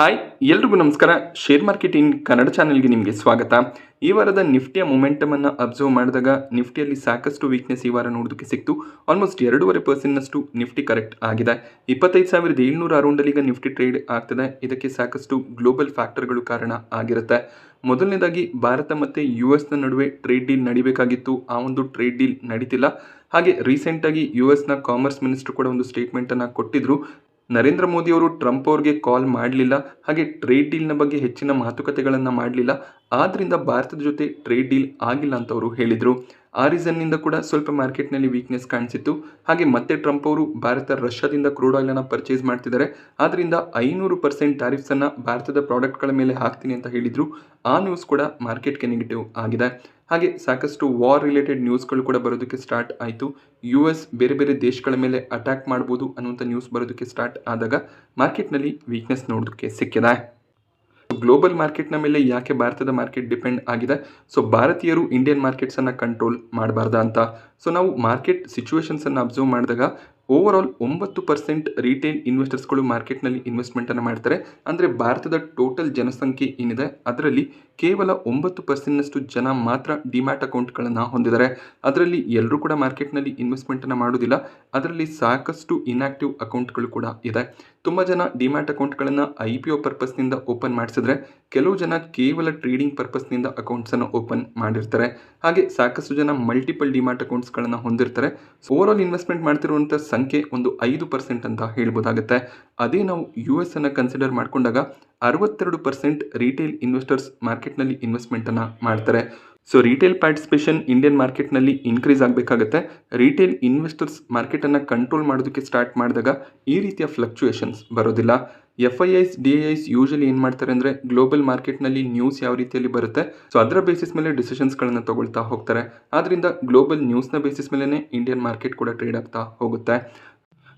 Hi ಎಲ್ರಿಗೂ ನಮಸ್ಕಾರ. Share market in Kannada ಚಾನೆಲ್ಗೆ ನಿಮಗೆ ಸ್ವಾಗತ. ಈ ವಾರದ ನಿಫ್ಟಿಯ ಮೊಮೆಂಟಮ್ ಅನ್ನು ಅಬ್ಸರ್ವ್ ಮಾಡಿದಾಗ ನಿಫ್ಟಿಯಲ್ಲಿ ಸಾಕಷ್ಟು ವೀಕ್ನೆಸ್ ಈ ವಾರ ನೋಡೋದಕ್ಕೆ ಸಿಕ್ತು. ಆಲ್ಮೋಸ್ಟ್ 2.5% ನಿಫ್ಟಿ ಕರೆಕ್ಟ್ ಆಗಿದೆ. 25,700 ಅರೌಂಡಲ್ಲಿ ಈಗ ನಿಫ್ಟಿ ಟ್ರೇಡ್ ಆಗ್ತದೆ. ಇದಕ್ಕೆ ಸಾಕಷ್ಟು ಗ್ಲೋಬಲ್ ಫ್ಯಾಕ್ಟರ್ಗಳು ಕಾರಣ ಆಗಿರುತ್ತೆ. ಮೊದಲನೇದಾಗಿ ಭಾರತ ಮತ್ತು US ನಡುವೆ ಟ್ರೇಡ್ ಡೀಲ್ ನಡಿಬೇಕಾಗಿತ್ತು. ಆ ಒಂದು ಟ್ರೇಡ್ ಡೀಲ್ ನಡೀತಿಲ್ಲ. ಹಾಗೆ ರೀಸೆಂಟಾಗಿ US ಕಾಮರ್ಸ್ ಮಿನಿಸ್ಟರ್ ಕೂಡ ಒಂದು ಸ್ಟೇಟ್ಮೆಂಟನ್ನು ಕೊಟ್ಟಿದ್ರು. ನರೇಂದ್ರ ಮೋದಿ ಅವರು ಟ್ರಂಪ್ ಅವ್ರಿಗೆ ಕಾಲ್ ಮಾಡಲಿಲ್ಲ, ಹಾಗೆ ಟ್ರೇಡ್ ಡೀಲ್ನ ಬಗ್ಗೆ ಹೆಚ್ಚಿನ ಮಾತುಕತೆಗಳನ್ನು ಮಾಡಲಿಲ್ಲ. ಆದ್ದರಿಂದ ಭಾರತದ ಜೊತೆ ಟ್ರೇಡ್ ಡೀಲ್ ಆಗಿಲ್ಲ ಅಂತ ಅವರು ಹೇಳಿದರು. ಆ ರೀಸನ್ನಿಂದ ಕೂಡ ಸ್ವಲ್ಪ ಮಾರ್ಕೆಟ್ನಲ್ಲಿ ವೀಕ್ನೆಸ್ ಕಾಣಿಸಿತ್ತು. ಹಾಗೆ ಮತ್ತೆ ಟ್ರಂಪ್ ಅವರು ರಷ್ಯಾದಿಂದ ಕ್ರೂಡ್ ಆಯಿಲನ್ನು ಪರ್ಚೇಸ್ ಮಾಡ್ತಿದ್ದಾರೆ. ಆದ್ದರಿಂದ 500% ಟ್ಯಾರಿಫ್ಸನ್ನು ಭಾರತದ ಪ್ರಾಡಕ್ಟ್ಗಳ ಮೇಲೆ ಹಾಕ್ತೀನಿ ಅಂತ ಹೇಳಿದರು. ಆ ನ್ಯೂಸ್ ಕೂಡ ಮಾರ್ಕೆಟ್ಗೆ ನೆಗೆಟಿವ್ ಆಗಿದೆ. ಹಾಗೆ ಸಾಕಷ್ಟು ವಾರ್ ರಿಲೇಟೆಡ್ ನ್ಯೂಸ್ಗಳು ಕೂಡ ಬರೋದಕ್ಕೆ ಸ್ಟಾರ್ಟ್ ಆಯಿತು. US ಬೇರೆ ಬೇರೆ ದೇಶಗಳ ಮೇಲೆ ಅಟ್ಯಾಕ್ ಮಾಡ್ಬೋದು ಅನ್ನುವಂಥ ನ್ಯೂಸ್ ಬರೋದಕ್ಕೆ ಸ್ಟಾರ್ಟ್ ಆದಾಗ ಮಾರ್ಕೆಟ್ನಲ್ಲಿ ವೀಕ್ನೆಸ್ ನೋಡೋದಕ್ಕೆ ಸಿಕ್ಕಿದೆ. ಗ್ಲೋಬಲ್ ಮಾರ್ಕೆಟ್ನ ಮೇಲೆ ಯಾಕೆ ಭಾರತದ ಮಾರ್ಕೆಟ್ ಡಿಪೆಂಡ್ ಆಗಿದೆ? ಸೊ ಭಾರತೀಯರು ಇಂಡಿಯನ್ ಮಾರ್ಕೆಟ್ಸನ್ನು ಕಂಟ್ರೋಲ್ ಮಾಡಬಾರ್ದಾ ಅಂತ. ಸೊ ನಾವು ಮಾರ್ಕೆಟ್ ಸಿಚುವೇಶನ್ಸನ್ನು ಅಬ್ಸರ್ವ್ ಮಾಡಿದಾಗ ಓವರ್ ಆಲ್ 9% ರಿಟೇಲ್ ಇನ್ವೆಸ್ಟರ್ಸ್ಗಳು ಮಾರ್ಕೆಟ್ನಲ್ಲಿ ಇನ್ವೆಸ್ಟ್ಮೆಂಟನ್ನು ಮಾಡ್ತಾರೆ. ಅಂದರೆ ಭಾರತದ ಟೋಟಲ್ ಜನಸಂಖ್ಯೆ ಏನಿದೆ ಅದರಲ್ಲಿ ಕೇವಲ 9% ಜನ ಮಾತ್ರ ಡಿಮ್ಯಾಟ್ ಅಕೌಂಟ್ಗಳನ್ನು ಹೊಂದಿದ್ದಾರೆ. ಅದರಲ್ಲಿ ಎಲ್ಲರೂ ಕೂಡ ಮಾರ್ಕೆಟ್ನಲ್ಲಿ ಇನ್ವೆಸ್ಟ್ಮೆಂಟನ್ನು ಮಾಡೋದಿಲ್ಲ. ಅದರಲ್ಲಿ ಸಾಕಷ್ಟು ಇನ್ಆಕ್ಟಿವ್ ಅಕೌಂಟ್ಗಳು ಕೂಡ ಇದೆ. ತುಂಬ ಜನ ಡಿಮ್ಯಾಟ್ ಅಕೌಂಟ್ಗಳನ್ನು IPO ಪರ್ಪಸ್ನಿಂದ ಓಪನ್ ಮಾಡಿಸಿದ್ರೆ, ಕೆಲವು ಜನ ಕೇವಲ ಟ್ರೇಡಿಂಗ್ ಪರ್ಪಸ್ನಿಂದ ಅಕೌಂಟ್ಸನ್ನು ಓಪನ್ ಮಾಡಿರ್ತಾರೆ. ಹಾಗೆ ಸಾಕಷ್ಟು ಜನ ಮಲ್ಟಿಪಲ್ ಡಿಮ್ಯಾಟ್ ಅಕೌಂಟ್ಸ್ಗಳನ್ನು ಹೊಂದಿರ್ತಾರೆ. ಓವರ್ ಆಲ್ ಇನ್ವೆಸ್ಟ್ಮೆಂಟ್ ಮಾಡ್ತಿರುವಂಥ ಸಂಖ್ಯೆ ಒಂದು 5% ಅಂತ ಹೇಳ್ಬೋದಾಗುತ್ತೆ. ಅದೇ ನಾವು US ಅನ್ನು ಕನ್ಸಿಡರ್ ಮಾಡಿಕೊಂಡಾಗ 62% ರಿಟೇಲ್ ಇನ್ವೆಸ್ಟರ್ಸ್ ಮಾರ್ಕೆಟ್ನಲ್ಲಿ ಇನ್ವೆಸ್ಟ್ಮೆಂಟನ್ನು ಮಾಡ್ತಾರೆ. ಸೊ ರಿಟೇಲ್ ಪಾರ್ಟಿಸಿಪೇಷನ್ ಇಂಡಿಯನ್ ಮಾರ್ಕೆಟ್ನಲ್ಲಿ ಇನ್ಕ್ರೀಸ್ ಆಗಬೇಕಾಗುತ್ತೆ. ರಿಟೇಲ್ ಇನ್ವೆಸ್ಟರ್ಸ್ ಮಾರ್ಕೆಟನ್ನು ಕಂಟ್ರೋಲ್ ಮಾಡೋದಕ್ಕೆ ಸ್ಟಾರ್ಟ್ ಮಾಡಿದಾಗ ಈ ರೀತಿಯ ಫ್ಲಕ್ಚುಯೇಷನ್ಸ್ ಬರೋದಿಲ್ಲ. FIIs DIIs ಯೂಶಲಿ ಏನು ಮಾಡ್ತಾರೆ ಅಂದರೆ ಗ್ಲೋಬಲ್ ಮಾರ್ಕೆಟ್ನಲ್ಲಿ ನ್ಯೂಸ್ ಯಾವ ರೀತಿಯಲ್ಲಿ ಬರುತ್ತೆ, ಸೊ ಅದರ ಬೇಸಿಸ್ ಮೇಲೆ ಡಿಸಿಷನ್ಸ್ಗಳನ್ನು ತಗೊಳ್ತಾ ಹೋಗ್ತಾರೆ. ಆದ್ದರಿಂದ ಗ್ಲೋಬಲ್ ನ್ಯೂಸ್ನ ಬೇಸಿಸ್ ಮೇಲೇ ಇಂಡಿಯನ್ ಮಾರ್ಕೆಟ್ ಕೂಡ ಟ್ರೇಡ್ ಆಗ್ತಾ ಹೋಗುತ್ತೆ.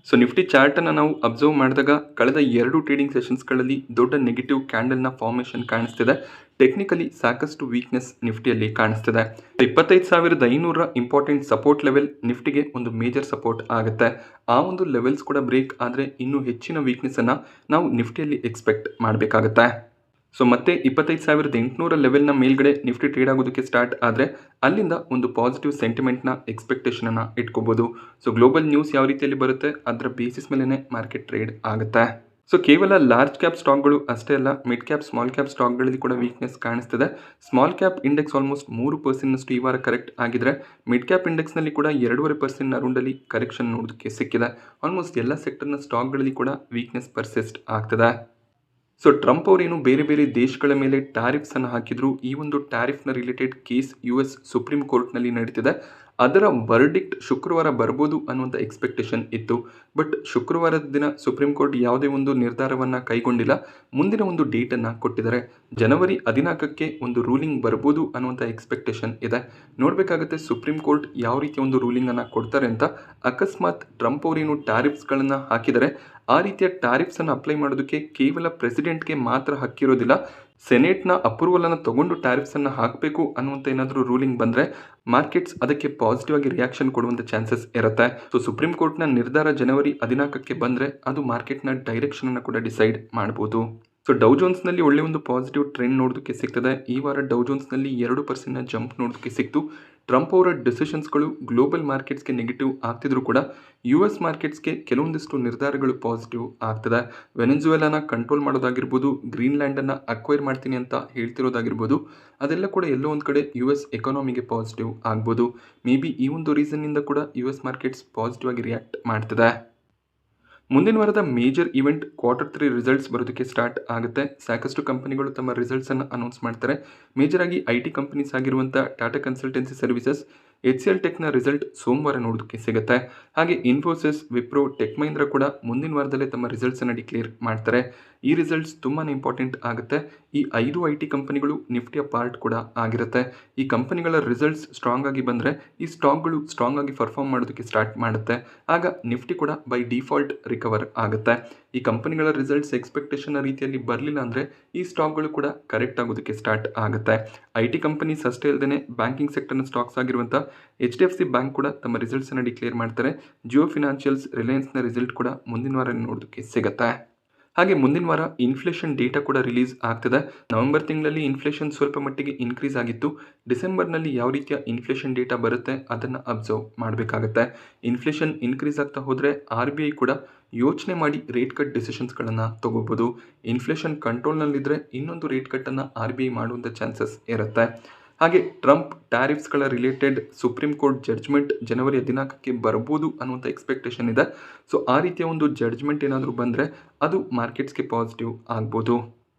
ಸೊ ನಿಫ್ಟಿ ಚಾರ್ಟನ್ನು ನಾವು ಅಬ್ಸರ್ವ್ ಮಾಡಿದಾಗ ಕಳೆದ 2 ಟ್ರೇಡಿಂಗ್ ಸೆಷನ್ಸ್ಗಳಲ್ಲಿ ದೊಡ್ಡ ನೆಗೆಟಿವ್ ಕ್ಯಾಂಡಲ್ನ ಫಾರ್ಮೇಷನ್ ಕಾಣಿಸ್ತಿದೆ. ಟೆಕ್ನಿಕಲಿ ಸಾಕಷ್ಟು ವೀಕ್ನೆಸ್ ನಿಫ್ಟಿಯಲ್ಲಿ ಕಾಣಿಸ್ತಿದೆ. 25,500 ಇಂಪಾರ್ಟೆಂಟ್ ಸಪೋರ್ಟ್ ಲೆವೆಲ್ ನಿಫ್ಟಿಗೆ ಒಂದು ಮೇಜರ್ ಸಪೋರ್ಟ್ ಆಗುತ್ತೆ. ಆ ಒಂದು ಲೆವೆಲ್ಸ್ ಕೂಡ ಬ್ರೇಕ್ ಆದರೆ ಇನ್ನೂ ಹೆಚ್ಚಿನ ವೀಕ್ನೆಸ್ಸನ್ನು ನಾವು ನಿಫ್ಟಿಯಲ್ಲಿ ಎಕ್ಸ್ಪೆಕ್ಟ್ ಮಾಡಬೇಕಾಗತ್ತೆ. ಸೊ ಮತ್ತೆ 25,800 ಲೆವೆಲ್ನ ಮೇಲ್ಗಡೆ ನಿಫ್ಟಿ ಟ್ರೇಡ್ ಆಗೋದಕ್ಕೆ ಸ್ಟಾರ್ಟ್ ಆದರೆ ಅಲ್ಲಿಂದ ಒಂದು ಪಾಸಿಟಿವ್ ಸೆಂಟಿಮೆಂಟ್ನ ಎಕ್ಸ್ಪೆಕ್ಟೇಷನನ್ನು ಇಟ್ಕೋಬೋದು. ಸೊ ಗ್ಲೋಬಲ್ ನ್ಯೂಸ್ ಯಾವ ರೀತಿಯಲ್ಲಿ ಬರುತ್ತೆ ಅದರ ಬೇಸಿಸ್ ಮೇಲೇ ಮಾರ್ಕೆಟ್ ಟ್ರೇಡ್ ಆಗುತ್ತೆ. ಸೊ ಕೇವಲ ಲಾರ್ಜ್ ಕ್ಯಾಪ್ ಸ್ಟಾಕ್ಗಳು ಅಷ್ಟೇ ಅಲ್ಲ, ಮಿಡ್ ಕ್ಯಾಪ್ ಸ್ಮಾಲ್ ಕ್ಯಾಪ್ ಸ್ಟಾಕ್ಗಳಲ್ಲಿ ಕೂಡ ವೀಕ್ನೆಸ್ ಕಾಣಿಸ್ತಿದೆ. ಸ್ಮಾಲ್ ಕ್ಯಾಪ್ ಇಂಡೆಕ್ಸ್ ಆಲ್ಮೋಸ್ಟ್ 3% ಈ ವಾರ ಕರೆಕ್ಟ್ ಆಗಿದ್ರೆ ಮಿಡ್ ಕ್ಯಾಪ್ ಇಂಡೆಕ್ಸ್ನಲ್ಲಿ ಕೂಡ 2.5% ಅರೌಂಡಲ್ಲಿ ಕರೆಕ್ಷನ್ ನೋಡೋದಕ್ಕೆ ಸಿಕ್ಕಿದೆ. ಆಲ್ಮೋಸ್ಟ್ ಎಲ್ಲ ಸೆಕ್ಟರ್ನ ಸ್ಟಾಕ್ಗಳಲ್ಲಿ ಕೂಡ ವೀಕ್ನೆಸ್ ಪರ್ಸಿಸ್ಟ್ ಆಗ್ತದೆ. ಸೊ ಟ್ರಂಪ್ ಅವರೇನು ಬೇರೆ ಬೇರೆ ದೇಶಗಳ ಮೇಲೆ ಟ್ಯಾರಿಫ್ಸನ್ನು ಹಾಕಿದ್ರು. ಈ ಒಂದು ಟ್ಯಾರಿಫ್ನ ರಿಲೇಟೆಡ್ ಕೇಸ್ US ಸುಪ್ರೀಂ ಕೋರ್ಟ್ನಲ್ಲಿ ನಡೀತಿದೆ. ಅದರ ವರ್ಡಿಕ್ಟ್ ಶುಕ್ರವಾರ ಬರ್ಬೋದು ಅನ್ನುವಂಥ ಎಕ್ಸ್ಪೆಕ್ಟೇಷನ್ ಇತ್ತು. ಬಟ್ ಶುಕ್ರವಾರದ ದಿನ ಸುಪ್ರೀಂ ಕೋರ್ಟ್ ಯಾವುದೇ ಒಂದು ನಿರ್ಧಾರವನ್ನು ಕೈಗೊಂಡಿಲ್ಲ. ಮುಂದಿನ ಒಂದು ಡೇಟನ್ನು ಕೊಟ್ಟಿದ್ದಾರೆ. ಜನವರಿ 14ಕ್ಕೆ ಒಂದು ರೂಲಿಂಗ್ ಬರ್ಬೋದು ಅನ್ನುವಂಥ ಎಕ್ಸ್ಪೆಕ್ಟೇಷನ್ ಇದೆ. ನೋಡಬೇಕಾಗುತ್ತೆ ಸುಪ್ರೀಂ ಕೋರ್ಟ್ ಯಾವ ರೀತಿಯ ಒಂದು ರೂಲಿಂಗನ್ನು ಕೊಡ್ತಾರೆ ಅಂತ. ಅಕಸ್ಮಾತ್ ಟ್ರಂಪ್ ಅವರೇನು ಟ್ಯಾರಿಫ್ಸ್ಗಳನ್ನು ಹಾಕಿದರೆ ಆ ರೀತಿಯ ಟ್ಯಾರಿಫ್ಸನ್ನು ಅಪ್ಲೈ ಮಾಡೋದಕ್ಕೆ ಕೇವಲ ಪ್ರೆಸಿಡೆಂಟ್ಗೆ ಮಾತ್ರ ಹಕ್ಕಿರೋದಿಲ್ಲ. ಸೆನೆಟ್ನ ಅಪ್ರೂವಲನ್ನು ತಗೊಂಡು ಟ್ಯಾರಿಫ್ಸನ್ನು ಹಾಕಬೇಕು ಅನ್ನುವಂಥ ಏನಾದರೂ ರೂಲಿಂಗ್ ಬಂದರೆ ಮಾರ್ಕೆಟ್ಸ್ ಅದಕ್ಕೆ ಪಾಸಿಟಿವ್ ಆಗಿ ರಿಯಾಕ್ಷನ್ ಕೊಡುವಂಥ ಚಾನ್ಸಸ್ ಇರುತ್ತೆ. ಸೊ ಸುಪ್ರೀಂ ಕೋರ್ಟ್ನ ನಿರ್ಧಾರ ಜನವರಿ 14ಕ್ಕೆ ಬಂದರೆ ಅದು ಮಾರ್ಕೆಟ್ನ ಡೈರೆಕ್ಷನನ್ನು ಕೂಡ ಡಿಸೈಡ್ ಮಾಡ್ಬೋದು. ಸೊ ಡೌ ಜೋನ್ಸ್ನಲ್ಲಿ ಒಳ್ಳೆ ಒಂದು ಪಾಸಿಟಿವ್ ಟ್ರೆಂಡ್ ನೋಡೋದಕ್ಕೆ ಸಿಗ್ತದೆ. ಈ ವಾರ ಡೌ ಜೋನ್ಸ್ನಲ್ಲಿ 2% ಜಂಪ್ ನೋಡೋದಕ್ಕೆ ಸಿಕ್ತು. ಟ್ರಂಪ್ ಅವರ ಡಿಸಿಷನ್ಸ್ಗಳು ಗ್ಲೋಬಲ್ ಮಾರ್ಕೆಟ್ಸ್ಗೆ ನೆಗೆಟಿವ್ ಆಗ್ತಿದ್ರು ಕೂಡ US ಮಾರ್ಕೆಟ್ಸ್ಗೆ ಕೆಲವೊಂದಿಷ್ಟು ನಿರ್ಧಾರಗಳು ಪಾಸಿಟಿವ್ ಆಗ್ತದೆ. ವೆನೆಜುವೆಲಾನ ಕಂಟ್ರೋಲ್ ಮಾಡೋದಾಗಿರ್ಬೋದು, ಗ್ರೀನ್ಲ್ಯಾಂಡನ್ನು ಅಕ್ವೈರ್ ಮಾಡ್ತೀನಿ ಅಂತ ಹೇಳ್ತಿರೋದಾಗಿರ್ಬೋದು, ಅದೆಲ್ಲ ಕೂಡ ಎಲ್ಲೋ ಒಂದು ಕಡೆ US ಎಕಾನಮಿಗೆ ಪಾಸಿಟಿವ್ ಆಗ್ಬೋದು. ಮೇ ಬಿ ಈ ಒಂದು ರೀಸನ್ನಿಂದ ಕೂಡ US ಮಾರ್ಕೆಟ್ಸ್ ಪಾಸಿಟಿವ್ ಆಗಿ ರಿಯಾಕ್ಟ್ ಮಾಡ್ತದೆ. ಮುಂದಿನ ವಾರದ ಮೇಜರ್ ಇವೆಂಟ್ Q3 ರಿಸಲ್ಟ್ಸ್ ಬರೋದಕ್ಕೆ ಸ್ಟಾರ್ಟ್ ಆಗುತ್ತೆ. ಸಾಕಷ್ಟು ಕಂಪನಿಗಳು ತಮ್ಮ ರಿಸಲ್ಟ್ಸನ್ನು ಅನೌನ್ಸ್ ಮಾಡ್ತಾರೆ. ಮೇಜರ್ ಆಗಿ IT ಕಂಪನೀಸ್ ಆಗಿರುವಂಥ ಟಾಟಾ ಕನ್ಸಲ್ಟೆನ್ಸಿ ಸರ್ವಿಸಸ್, HCL ಟೆಕ್ನ ರಿಸಲ್ಟ್ ಸೋಮವಾರ ನೋಡೋದಕ್ಕೆ ಸಿಗುತ್ತೆ. ಹಾಗೆ ಇನ್ಫೋಸಿಸ್, ವಿಪ್ರೋ, ಟೆಕ್ ಮಹೀಂದ್ರ ಕೂಡ ಮುಂದಿನ ವಾರದಲ್ಲೇ ತಮ್ಮ ರಿಸಲ್ಟ್ಸನ್ನು ಡಿಕ್ಲೇರ್ ಮಾಡ್ತಾರೆ. ಈ ರಿಸಲ್ಟ್ಸ್ ತುಂಬಾ ಇಂಪಾರ್ಟೆಂಟ್ ಆಗುತ್ತೆ. ಈ 5 IT ಕಂಪನಿಗಳು ನಿಫ್ಟಿಯ ಪಾರ್ಟ್ ಕೂಡ ಆಗಿರುತ್ತೆ. ಈ ಕಂಪನಿಗಳ ರಿಸಲ್ಟ್ಸ್ ಸ್ಟ್ರಾಂಗ್ ಆಗಿ ಬಂದರೆ ಈ ಸ್ಟಾಕ್ಗಳು ಸ್ಟ್ರಾಂಗ್ ಆಗಿ ಪರ್ಫಾರ್ಮ್ ಮಾಡೋದಕ್ಕೆ ಸ್ಟಾರ್ಟ್ ಮಾಡುತ್ತೆ. ಆಗ ನಿಫ್ಟಿ ಕೂಡ ಬೈ ಡಿಫಾಲ್ಟ್ ರಿಕವರ್ ಆಗುತ್ತೆ. ಈ ಕಂಪನಿಗಳ ರಿಸಲ್ಟ್ಸ್ ಎಕ್ಸ್ಪೆಕ್ಟೇಷನ್ ರೀತಿಯಲ್ಲಿ ಬರಲಿಲ್ಲ ಅಂದರೆ ಈ ಸ್ಟಾಕ್ಗಳು ಕೂಡ ಕರೆಕ್ಟ್ ಆಗೋದಕ್ಕೆ ಸ್ಟಾರ್ಟ್ ಆಗುತ್ತೆ. IT ಕಂಪನೀಸ್ ಅಷ್ಟೇ ಅಲ್ಲದೆ ಬ್ಯಾಂಕಿಂಗ್ ಸೆಕ್ಟರ್ನ ಸ್ಟಾಕ್ಸ್ ಆಗಿರುವಂಥ HDFC ಬ್ಯಾಂಕ್ ಕೂಡ ತಮ್ಮ ರಿಸಲ್ಟ್ಸನ್ನು ಡಿಕ್ಲೇರ್ ಮಾಡ್ತಾರೆ. ಜಿಯೋ ಫಿನಾನ್ಷಿಯಲ್ಸ್, ರಿಲಯನ್ಸ್ನ ರಿಸಲ್ಟ್ ಕೂಡ ಮುಂದಿನ ವಾರ ನೋಡೋದಕ್ಕೆ ಸಿಗುತ್ತೆ. ಹಾಗೆ ಮುಂದಿನ ವಾರ ಇನ್ಫ್ಲೇಷನ್ ಡೇಟಾ ಕೂಡ ರಿಲೀಸ್ ಆಗ್ತದೆ. ನವೆಂಬರ್ ತಿಂಗಳಲ್ಲಿ ಇನ್ಫ್ಲೇಷನ್ ಸ್ವಲ್ಪ ಮಟ್ಟಿಗೆ ಇನ್ಕ್ರೀಸ್ ಆಗಿತ್ತು. ಡಿಸೆಂಬರ್ನಲ್ಲಿ ಯಾವ ರೀತಿಯ ಇನ್ಫ್ಲೇಷನ್ ಡೇಟಾ ಬರುತ್ತೆ ಅದನ್ನು ಅಬ್ಸರ್ವ್ ಮಾಡಬೇಕಾಗತ್ತೆ. ಇನ್ಫ್ಲೇಷನ್ ಇನ್ಕ್ರೀಸ್ ಆಗ್ತಾ ಹೋದರೆ RBI ಕೂಡ ಯೋಚನೆ ಮಾಡಿ ರೇಟ್ ಕಟ್ ಡಿಸಿಷನ್ಸ್ಗಳನ್ನು ತಗೋಬೋದು. ಇನ್ಫ್ಲೇಷನ್ ಕಂಟ್ರೋಲ್ನಲ್ಲಿದ್ದರೆ ಇನ್ನೊಂದು ರೇಟ್ ಕಟ್ಟನ್ನು RBI ಮಾಡುವಂಥ ಚಾನ್ಸಸ್ ಇರುತ್ತೆ. ಹಾಗೆ ಟ್ರಂಪ್ ಟ್ಯಾರಿಫ್ಸ್ಗಳ ರಿಲೇಟೆಡ್ ಸುಪ್ರೀಂ ಕೋರ್ಟ್ ಜಡ್ಜ್ಮೆಂಟ್ ಜನವರಿ 14ಕ್ಕೆ ಬರ್ಬೋದು ಅನ್ನುವಂಥ ಎಕ್ಸ್ಪೆಕ್ಟೇಷನ್ ಇದೆ. ಸೊ ಆ ರೀತಿಯ ಒಂದು ಜಡ್ಜ್ಮೆಂಟ್ ಏನಾದರೂ ಬಂದರೆ ಅದು ಮಾರ್ಕೆಟ್ಸ್ಗೆ ಪಾಸಿಟಿವ್ ಆಗ್ಬೋದು.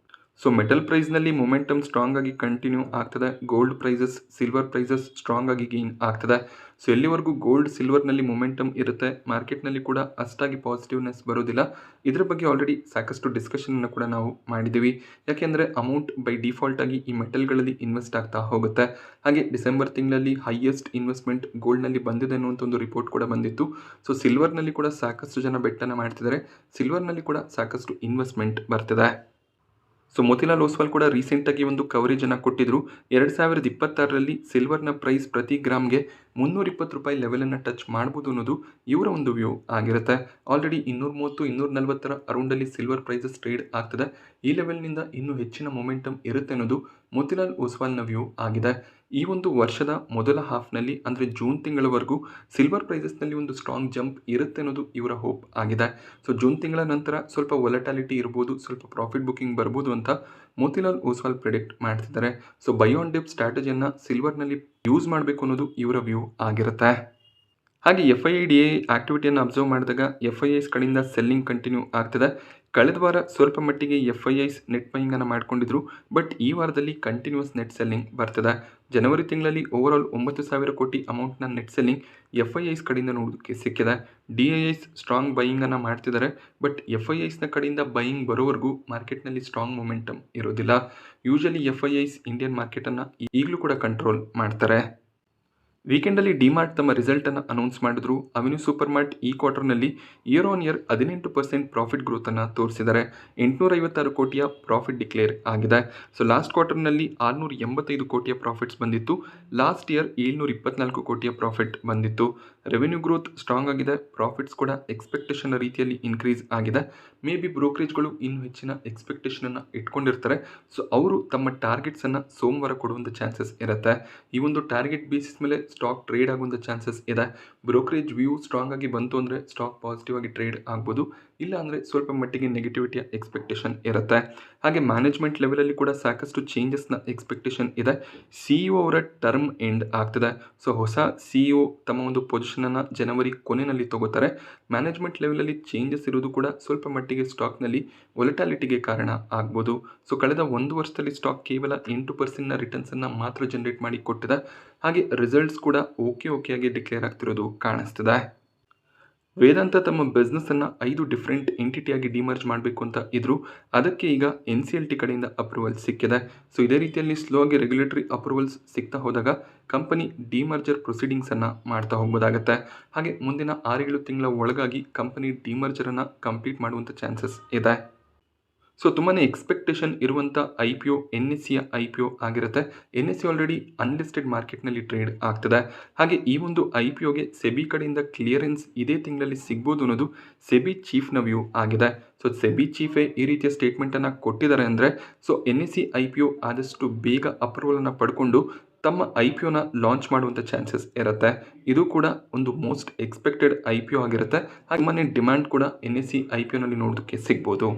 ಸೊ ಮೆಟಲ್ ಪ್ರೈಸ್ನಲ್ಲಿ ಮೊಮೆಂಟಮ್ ಸ್ಟ್ರಾಂಗ್ ಆಗಿ ಕಂಟಿನ್ಯೂ ಆಗ್ತದೆ. Gold prices, silver prices strong ಆಗಿ ಗೇನ್ ಆಗ್ತದೆ. ಸೊ ಎಲ್ಲಿವರೆಗೂ ಗೋಲ್ಡ್ ಸಿಲ್ವರ್ನಲ್ಲಿ ಮೊಮೆಂಟಮ್ ಇರುತ್ತೆ, ಮಾರ್ಕೆಟ್ನಲ್ಲಿ ಕೂಡ ಅಷ್ಟಾಗಿ ಪಾಸಿಟಿವ್ನೆಸ್ ಬರೋದಿಲ್ಲ. ಇದರ ಬಗ್ಗೆ ಆಲ್ರೆಡಿ ಸಾಕಷ್ಟು ಡಿಸ್ಕಷನನ್ನು ಕೂಡ ನಾವು ಮಾಡಿದ್ದೀವಿ. ಯಾಕೆಂದರೆ ಅಮೌಂಟ್ ಬೈ ಡಿಫಾಲ್ಟ್ ಆಗಿ ಈ ಮೆಟಲ್ಗಳಲ್ಲಿ ಇನ್ವೆಸ್ಟ್ ಆಗ್ತಾ ಹೋಗುತ್ತೆ. ಹಾಗೆ ಡಿಸೆಂಬರ್ ತಿಂಗಳಲ್ಲಿ ಹೈಯೆಸ್ಟ್ ಇನ್ವೆಸ್ಟ್ಮೆಂಟ್ ಗೋಲ್ಡ್ನಲ್ಲಿ ಬಂದಿದೆ ಅನ್ನುವಂಥ ಒಂದು ರಿಪೋರ್ಟ್ ಕೂಡ ಬಂದಿತ್ತು. ಸೊ ಸಿಲ್ವರ್ನಲ್ಲಿ ಕೂಡ ಸಾಕಷ್ಟು ಜನ ಬೆಟ್ಟನ್ನು ಮಾಡ್ತಿದ್ದಾರೆ. ಸಿಲ್ವರ್ನಲ್ಲಿ ಕೂಡ ಸಾಕಷ್ಟು ಇನ್ವೆಸ್ಟ್ಮೆಂಟ್ ಬರ್ತಿದೆ. ಸೊ ಮೋತಿಲಾಲ್ ಓಸ್ವಾಲ್ ಕೂಡ ರೀಸೆಂಟಾಗಿ ಒಂದು ಕವರೇಜನ್ನು ಕೊಟ್ಟಿದ್ದರು. 2026ರಲ್ಲಿ ಸಿಲ್ವರ್ನ ಪ್ರೈಸ್ ಪ್ರತಿ ಗ್ರಾಮ್ಗೆ ₹320 ಲೆವೆಲನ್ನು ಟಚ್ ಮಾಡ್ಬೋದು ಅನ್ನೋದು ಇವರ ಒಂದು ವ್ಯೂ ಆಗಿರುತ್ತೆ. ಆಲ್ರೆಡಿ 230, 240 ಅರೌಂಡಲ್ಲಿ ಸಿಲ್ವರ್ ಪ್ರೈಸಸ್ ಟ್ರೇಡ್ ಆಗ್ತದೆ. ಈ ಲೆವೆಲ್ನಿಂದ ಇನ್ನೂ ಹೆಚ್ಚಿನ ಮೊಮೆಂಟಮ್ ಇರುತ್ತೆ ಅನ್ನೋದು ಮೋತಿಲಾಲ್ ಓಸ್ವಾಲ್ನ ವ್ಯೂ ಆಗಿದೆ. ಈ ಒಂದು ವರ್ಷದ ಮೊದಲ ಹಾಫ್ನಲ್ಲಿ ಅಂದರೆ ಜೂನ್ ತಿಂಗಳವರೆಗೂ ಸಿಲ್ವರ್ ಪ್ರೈಸಸ್ನಲ್ಲಿ ಒಂದು ಸ್ಟ್ರಾಂಗ್ ಜಂಪ್ ಇರುತ್ತೆ ಅನ್ನೋದು ಇವರ ಹೋಪ್ ಆಗಿದೆ. ಸೊ ಜೂನ್ ತಿಂಗಳ ನಂತರ ಸ್ವಲ್ಪ ವೊಲಟಾಲಿಟಿ ಇರ್ಬೋದು, ಸ್ವಲ್ಪ ಪ್ರಾಫಿಟ್ ಬುಕಿಂಗ್ ಬರ್ಬೋದು ಅಂತ ಮೋತಿಲಾಲ್ ಓಸ್ವಾಲ್ ಪ್ರಿಡಿಕ್ಟ್ ಮಾಡ್ತಿದ್ದಾರೆ. ಸೊ ಬೈ ಆನ್ ಡಿಪ್ ಸ್ಟ್ರಾಟಜಿಯನ್ನು ಸಿಲ್ವರ್ನಲ್ಲಿ ಯೂಸ್ ಮಾಡಬೇಕು ಅನ್ನೋದು ಇವರ ವ್ಯೂ ಆಗಿರುತ್ತೆ. ಹಾಗೆ FIDA ಆಕ್ಟಿವಿಟಿಯನ್ನು ಅಬ್ಸರ್ವ್ ಮಾಡಿದಾಗ FIIs ಕಡೆಯಿಂದ ಸೆಲ್ಲಿಂಗ್ ಕಂಟಿನ್ಯೂ ಆಗ್ತದೆ. ಕಳೆದ ವಾರ ಸ್ವಲ್ಪ ಮಟ್ಟಿಗೆ FIIs ನೆಟ್ ಬೈಯಿಂಗನ್ನು ಮಾಡ್ಕೊಂಡಿದ್ರು. ಬಟ್ ಈ ವಾರದಲ್ಲಿ ಕಂಟಿನ್ಯೂಸ್ ನೆಟ್ ಸೆಲ್ಲಿಂಗ್ ಬರ್ತದೆ. ಜನವರಿ ತಿಂಗಳಲ್ಲಿ ಓವರಾಲ್ 9,000 ಕೋಟಿ ಅಮೌಂಟ್ನ ನೆಟ್ ಸೆಲ್ಲಿಂಗ್ FIIs ಕಡೆಯಿಂದ ನೋಡೋದಕ್ಕೆ ಸಿಕ್ಕಿದೆ. DIIs ಸ್ಟ್ರಾಂಗ್ ಬೈಯಿಂಗನ್ನು ಮಾಡ್ತಿದ್ದಾರೆ. ಬಟ್ FIIಸ್ನ ಕಡೆಯಿಂದ ಬೈಯಿಂಗ್ ಬರೋವರೆಗೂ ಮಾರ್ಕೆಟ್ನಲ್ಲಿ ಸ್ಟ್ರಾಂಗ್ ಮೊಮೆಂಟಮ್ ಇರೋದಿಲ್ಲ. ಯೂಶಲಿ FIIs ಇಂಡಿಯನ್ ಮಾರ್ಕೆಟನ್ನು ಈಗಲೂ ಕೂಡ ಕಂಟ್ರೋಲ್ ಮಾಡ್ತಾರೆ. ವೀಕೆಂಡಲ್ಲಿ ಡಿಮಾರ್ಟ್ ತಮ್ಮ ರಿಸಲ್ಟನ್ನು ಅನೌನ್ಸ್ ಮಾಡಿದ್ರು. ಅವೆನ್ಯೂ ಸೂಪರ್ ಮಾರ್ಟ್ ಈ ಕ್ವಾರ್ಟರ್ನಲ್ಲಿ ಇಯರ್ ಆನ್ ಇಯರ್ 18% ಪ್ರಾಫಿಟ್ ಗ್ರೋತನ್ನು ತೋರಿಸಿದ್ದಾರೆ. 856 ಕೋಟಿಯ ಪ್ರಾಫಿಟ್ ಡಿಕ್ಲೇರ್ ಆಗಿದೆ. ಸೊ ಲಾಸ್ಟ್ ಕ್ವಾರ್ಟರ್ನಲ್ಲಿ 685 ಕೋಟಿಯ ಪ್ರಾಫಿಟ್ಸ್ ಬಂದಿತ್ತು. ಲಾಸ್ಟ್ ಇಯರ್ 724 ಕೋಟಿಯ ಪ್ರಾಫಿಟ್ ಬಂದಿತ್ತು. ರೆವೆನ್ಯೂ ಗ್ರೋತ್ ಸ್ಟ್ರಾಂಗ್ ಆಗಿದೆ. ಪ್ರಾಫಿಟ್ಸ್ ಕೂಡ ಎಕ್ಸ್ಪೆಕ್ಟೇಷನ್ ರೀತಿಯಲ್ಲಿ ಇನ್ಕ್ರೀಸ್ ಆಗಿದೆ. ಮೇ ಬಿ ಬ್ರೋಕರೇಜ್ಗಳು ಇನ್ನೂ ಹೆಚ್ಚಿನ ಎಕ್ಸ್ಪೆಕ್ಟೇಷನನ್ನು ಇಟ್ಕೊಂಡಿರ್ತಾರೆ. ಸೊ ಅವರು ತಮ್ಮ ಟಾರ್ಗೆಟ್ಸನ್ನು ಸೋಮವಾರ ಕೊಡುವಂಥ ಚಾನ್ಸಸ್ ಇರುತ್ತೆ. ಈ ಒಂದು ಟಾರ್ಗೆಟ್ ಬೇಸಿಸ್ ಮೇಲೆ ಸ್ಟಾಕ್ ಟ್ರೇಡ್ ಆಗುವಂಥ ಚಾನ್ಸಸ್ ಇದೆ. ಬ್ರೋಕರೇಜ್ ವ್ಯೂ ಸ್ಟ್ರಾಂಗ್ ಆಗಿ ಬಂತು ಅಂದರೆ ಸ್ಟಾಕ್ ಪಾಸಿಟಿವ್ ಆಗಿ ಟ್ರೇಡ್ ಆಗ್ಬೋದು. ಇಲ್ಲ ಅಂದರೆ ಸ್ವಲ್ಪ ಮಟ್ಟಿಗೆ ನೆಗೆಟಿವಿಟಿಯ ಎಕ್ಸ್ಪೆಕ್ಟೇಷನ್ ಇರುತ್ತೆ. ಹಾಗೆ ಮ್ಯಾನೇಜ್ಮೆಂಟ್ ಲೆವೆಲಲ್ಲಿ ಕೂಡ ಸಾಕಷ್ಟು ಚೇಂಜಸ್ನ ಎಕ್ಸ್ಪೆಕ್ಟೇಷನ್ ಇದೆ. CEO ಅವರ ಟರ್ಮ್ ಎಂಡ್ ಆಗ್ತದೆ. ಸೊ ಹೊಸ CEO ತಮ್ಮ ಒಂದು ಪೊಸಿಷನನ್ನು ಜನವರಿ ಕೊನೆಯಲ್ಲಿ ತಗೋತಾರೆ. ಮ್ಯಾನೇಜ್ಮೆಂಟ್ ಲೆವೆಲಲ್ಲಿ ಚೇಂಜಸ್ ಇರೋದು ಕೂಡ ಸ್ವಲ್ಪ ಮಟ್ಟಿಗೆ ಸ್ಟಾಕ್ನಲ್ಲಿ ವೊಲಟಾಲಿಟಿಗೆ ಕಾರಣ ಆಗ್ಬೋದು. ಸೊ ಕಳೆದ 1 ವರ್ಷದಲ್ಲಿ ಸ್ಟಾಕ್ ಕೇವಲ 8% ರಿಟರ್ನ್ಸನ್ನು ಮಾತ್ರ ಜನರೇಟ್ ಮಾಡಿ ಕೊಟ್ಟಿದೆ. ಹಾಗೆ ರಿಸಲ್ಟ್ಸ್ ಕೂಡ ಓಕೆ ಆಗಿ ಡಿಕ್ಲೇರ್ ಆಗ್ತಿರೋದು ಕಾಣಿಸ್ತಿದೆ. ವೇದಾಂತ ತಮ್ಮ ಬಿಸ್ನೆಸ್ಸನ್ನು 5 ಡಿಫ್ರೆಂಟ್ ಎಂಟಿಟಿಯಾಗಿ ಡಿಮರ್ಜ್ ಮಾಡಬೇಕು ಅಂತ ಇದ್ರು. ಅದಕ್ಕೆ ಈಗ NCLT ಕಡೆಯಿಂದ ಅಪ್ರೂವಲ್ ಸಿಕ್ಕಿದೆ. ಸೊ ಇದೇ ರೀತಿಯಲ್ಲಿ ಸ್ಲೋ ಆಗಿ ರೆಗ್ಯುಲೇಟರಿ ಅಪ್ರೂವಲ್ಸ್ ಸಿಗ್ತಾ ಹೋದಾಗ ಕಂಪನಿ ಡಿಮರ್ಜರ್ ಪ್ರೊಸೀಡಿಂಗ್ಸನ್ನು ಮಾಡ್ತಾ ಹೋಗ್ಬೋದಾಗತ್ತೆ. ಹಾಗೆ ಮುಂದಿನ 6-7 ತಿಂಗಳ ಒಳಗಾಗಿ ಕಂಪನಿ ಡಿಮರ್ಜರನ್ನು ಕಂಪ್ಲೀಟ್ ಮಾಡುವಂಥ ಚಾನ್ಸಸ್ ಇದೆ. ಸೊ ತುಂಬಾ ಎಕ್ಸ್ಪೆಕ್ಟೇಷನ್ ಇರುವಂಥ IPO NSEಯ IPO ಆಗಿರುತ್ತೆ. NSE ಆಲ್ರೆಡಿ ಅನ್ಲಿಸ್ಟೆಡ್ ಮಾರ್ಕೆಟ್ನಲ್ಲಿ ಟ್ರೇಡ್ ಆಗ್ತದೆ. ಹಾಗೆ ಈ ಒಂದು IPOಗೆ ಸೆಬಿ ಕಡೆಯಿಂದ ಕ್ಲಿಯರೆನ್ಸ್ ಇದೇ ತಿಂಗಳಲ್ಲಿ ಸಿಗ್ಬೋದು ಅನ್ನೋದು ಸೆಬಿ ಚೀಫ್ನ ವ್ಯೂ ಆಗಿದೆ. ಸೊ ಸೆಬಿ ಚೀಫೇ ಈ ರೀತಿಯ ಸ್ಟೇಟ್ಮೆಂಟನ್ನು ಕೊಟ್ಟಿದ್ದಾರೆ ಅಂದರೆ ಸೊ NSE IPO ಆದಷ್ಟು ಬೇಗ ಅಪ್ರೂವಲನ್ನು ಪಡ್ಕೊಂಡು ತಮ್ಮ IPOನ ಲಾಂಚ್ ಮಾಡುವಂಥ ಚಾನ್ಸಸ್ ಇರುತ್ತೆ. ಇದು ಕೂಡ ಒಂದು ಮೋಸ್ಟ್ ಎಕ್ಸ್ಪೆಕ್ಟೆಡ್ IPO ಆಗಿರುತ್ತೆ. ಹಾಗೆ ಮನೆ ಡಿಮ್ಯಾಂಡ್ ಕೂಡ NSE IPOನಲ್ಲಿ ನೋಡೋದಕ್ಕೆ ಸಿಗ್ಬೋದು.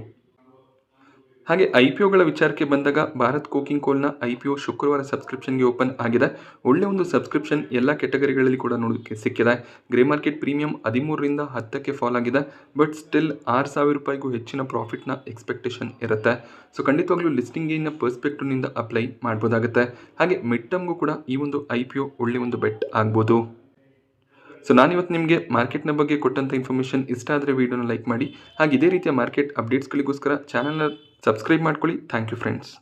ಹಾಗೆ IPOಗಳ ವಿಚಾರಕ್ಕೆ ಬಂದಾಗ ಭಾರತ್ ಕೋಕಿಂಗ್ ಕೋಲ್ನ IPO ಶುಕ್ರವಾರ ಸಬ್ಸ್ಕ್ರಿಪ್ಷನ್ಗೆ ಓಪನ್ ಆಗಿದೆ. ಒಳ್ಳೆ ಒಂದು ಸಬ್ಸ್ಕ್ರಿಪ್ಷನ್ ಎಲ್ಲ ಕೆಟಗರಿಗಳಲ್ಲಿ ಕೂಡ ನೋಡೋದಕ್ಕೆ ಸಿಕ್ಕಿದೆ. ಗ್ರೇ ಮಾರ್ಕೆಟ್ ಪ್ರೀಮಿಯಂ 13ರಿಂದ 10ಕ್ಕೆ ಫಾಲ್ ಆಗಿದೆ. ಬಟ್ ಸ್ಟಿಲ್ ₹6,000ಗೂ ಹೆಚ್ಚಿನ ಪ್ರಾಫಿಟ್ನ ಎಕ್ಸ್ಪೆಕ್ಟೇಷನ್ ಇರುತ್ತೆ. ಸೊ ಖಂಡಿತವಾಗ್ಲೂ ಲಿಸ್ಟಿಂಗ್ ಗೇನ್ನ ಪರ್ಸ್ಪೆಕ್ಟಿವ್ನಿಂದ ಅಪ್ಲೈ ಮಾಡ್ಬೋದಾಗುತ್ತೆ. ಹಾಗೆ ಮಿಡ್ ಟರ್ಮ್ಗೂ ಕೂಡ ಈ ಒಂದು IPO ಒಳ್ಳೆ ಒಂದು ಬೆಟ್ ಆಗ್ಬೋದು. ಸೊ ನಾನಿವತ್ತು ನಿಮಗೆ ಮಾರ್ಕೆಟ್ನ ಬಗ್ಗೆ ಕೊಟ್ಟಂಥ ಇನ್ಫಾರ್ಮೇಷನ್ ಇಷ್ಟ ಆದರೆ ವಿಡಿಯೋನ ಲೈಕ್ ಮಾಡಿ. ಹಾಗೆ ಇದೇ ರೀತಿಯ ಮಾರ್ಕೆಟ್ ಅಪ್ಡೇಟ್ಸ್ಗಳಿಗೋಸ್ಕರ ಚಾನಲ್ನ ಸಬ್ಸ್ಕ್ರೈಬ್ ಮಾಡ್ಕೊಳ್ಳಿ. Thank you friends.